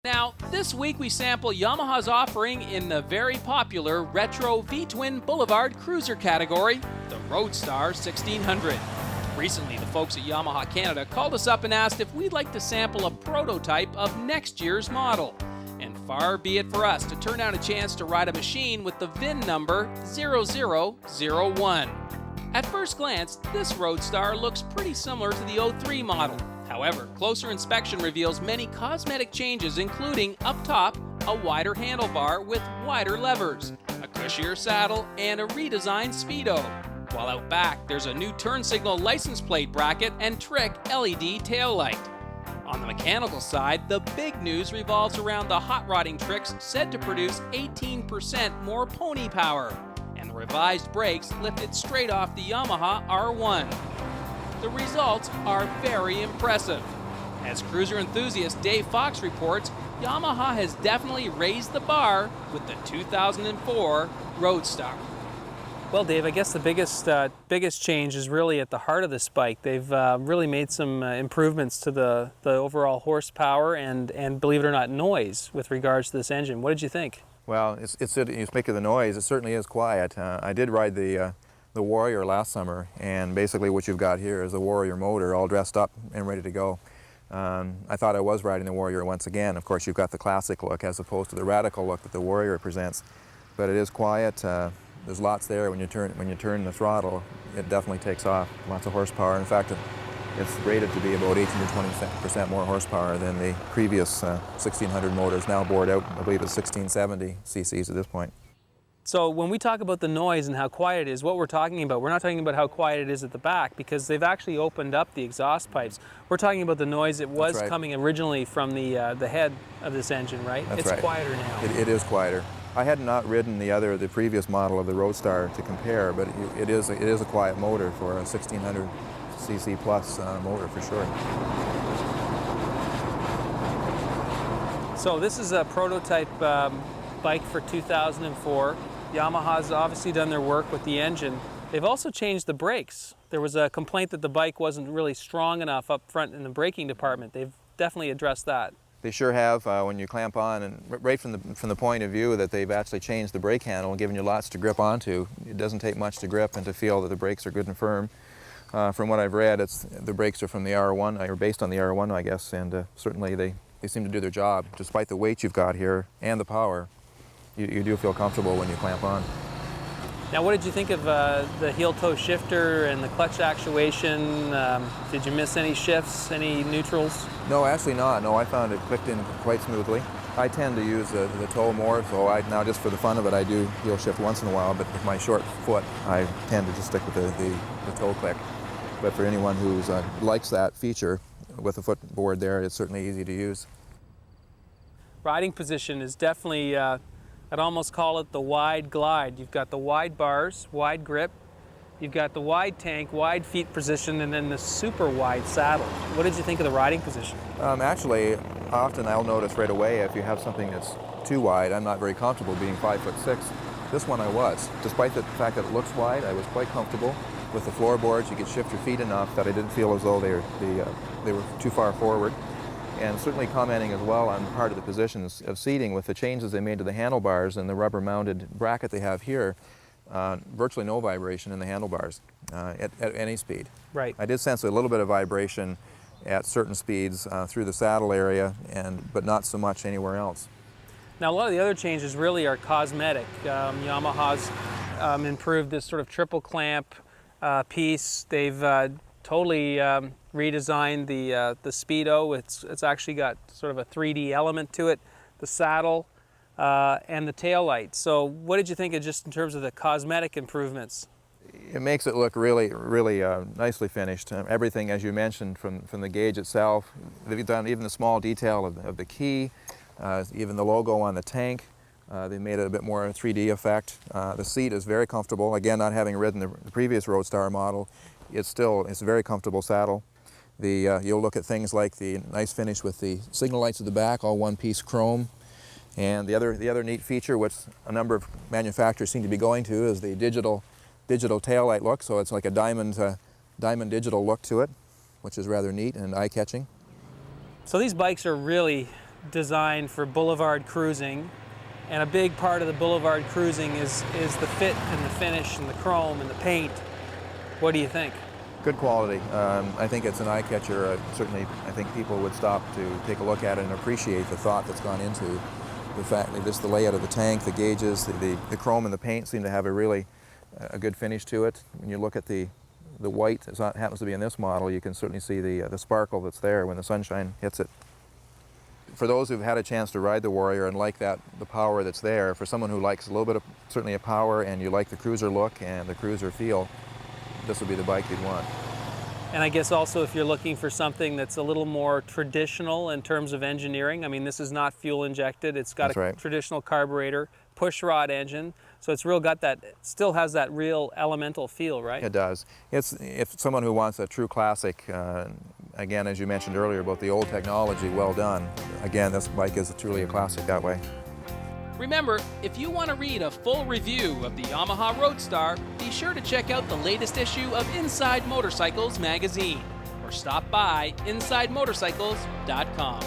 Now, this week we sample Yamaha's offering in the very popular retro V-twin boulevard cruiser category, the Roadstar 1600. Recently, the folks at Yamaha Canada called us up and asked if we'd like to sample a prototype of next year's model. And far be it for us to turn down a chance to ride a machine with the VIN number 0001. At first glance, this Roadstar looks pretty similar to the 03 model. However, closer inspection reveals many cosmetic changes, including up top, a wider handlebar with wider levers, a cushier saddle, and a redesigned speedo. While out back, there's a new turn signal license plate bracket and trick LED taillight. On the mechanical side, the big news revolves around the hot rodding tricks said to produce 18% more pony power, and the revised brakes lifted straight off the Yamaha R1. The results are very impressive. As cruiser enthusiast Dave Fox reports, Yamaha has definitely raised the bar with the 2004 Roadstar. Well, Dave, I guess the biggest change is really at the heart of this bike. They've really made some improvements to the overall horsepower and believe it or not, noise with regards to this engine. What did you think? Well, you speak of the noise, it certainly is quiet. I did ride the Warrior last summer, and basically what you've got here is a Warrior motor all dressed up and ready to go. I thought I was riding the Warrior once again. Of course, you've got the classic look as opposed to the radical look that the Warrior presents, but it is quiet. There's lots there. When you turn the throttle, it definitely takes off. Lots of horsepower. In fact, it's rated to be about 18 to 20% more horsepower than the previous 1600 motors, now bored out, I believe it's 1670 cc's at this point. So when we talk about the noise and how quiet it is, what we're talking about, we're not talking about how quiet it is at the back, because they've actually opened up the exhaust pipes. We're talking about the noise that was coming originally from the head of this engine, right? It's quieter now. It is quieter. I had not ridden the previous model of the Roadstar to compare, but it is a quiet motor for a 1600 cc plus motor for sure. So this is a prototype bike for 2004. Yamaha's obviously done their work with the engine. They've also changed the brakes. There was a complaint that the bike wasn't really strong enough up front in the braking department. They've definitely addressed that. They sure have. When you clamp on, and right from the point of view that they've actually changed the brake handle and given you lots to grip onto. It doesn't take much to grip and to feel that the brakes are good and firm. From what I've read, the brakes are from the R1, or based on the R1, I guess, and certainly they seem to do their job. Despite the weight you've got here and the power, you do feel comfortable when you clamp on. Now, what did you think of the heel-toe shifter and the clutch actuation? Did you miss any shifts, any neutrals? No, actually not. No, I found it clicked in quite smoothly. I tend to use the toe more, so now just for the fun of it, I do heel shift once in a while, but with my short foot, I tend to just stick with the toe click. But for anyone who likes that feature with the footboard there, it's certainly easy to use. Riding position is definitely, I'd almost call it the wide glide. You've got the wide bars, wide grip, you've got the wide tank, wide feet position, and then the super wide saddle. What did you think of the riding position? Actually, often I'll notice right away if you have something that's too wide. I'm not very comfortable being 5'6". This one I was. Despite the fact that it looks wide, I was quite comfortable. With the floorboards, you could shift your feet enough that I didn't feel as though they were too far forward. And certainly commenting as well on part of the positions of seating with the changes they made to the handlebars and the rubber-mounted bracket they have here, virtually no vibration in the handlebars at any speed. Right. I did sense a little bit of vibration at certain speeds through the saddle area, but not so much anywhere else. Now, a lot of the other changes really are cosmetic. Yamaha's improved this sort of triple clamp piece. They've totally redesigned the speedo. It's actually got sort of a 3D element to it, the saddle, and the taillight. So what did you think of just in terms of the cosmetic improvements? It makes it look really, really nicely finished. Everything, as you mentioned, from the gauge itself. They've done even the small detail of the key, even the logo on the tank. They made it a bit more 3D effect. The seat is very comfortable. Again, not having ridden the previous Roadstar model, it's a very comfortable saddle. You'll look at things like the nice finish with the signal lights at the back, all one-piece chrome. And the other neat feature, which a number of manufacturers seem to be going to, is the digital taillight look. So it's like a diamond digital look to it, which is rather neat and eye-catching. So these bikes are really designed for boulevard cruising, and a big part of the boulevard cruising is the fit and the finish and the chrome and the paint. What do you think? Good quality. I think it's an eye catcher. Certainly, I think people would stop to take a look at it and appreciate the thought that's gone into the fact that just the layout of the tank, the gauges, the chrome and the paint seem to have a really good finish to it. When you look at the white, as it happens to be in this model, you can certainly see the sparkle that's there when the sunshine hits it. For those who've had a chance to ride the Warrior and like the power that's there, for someone who likes a little bit of certainly a power and you like the cruiser look and the cruiser feel, this would be the bike you'd want. And I guess also if you're looking for something that's a little more traditional in terms of engineering, I mean, this is not fuel injected. It's got a traditional carburetor, push rod engine, so it's still has that real elemental feel, right? It does. If someone who wants a true classic, again, as you mentioned earlier about the old technology, well done. Again, this bike is truly a classic that way. Remember, if you want to read a full review of the Yamaha Roadstar, be sure to check out the latest issue of Inside Motorcycles magazine, or stop by InsideMotorcycles.com.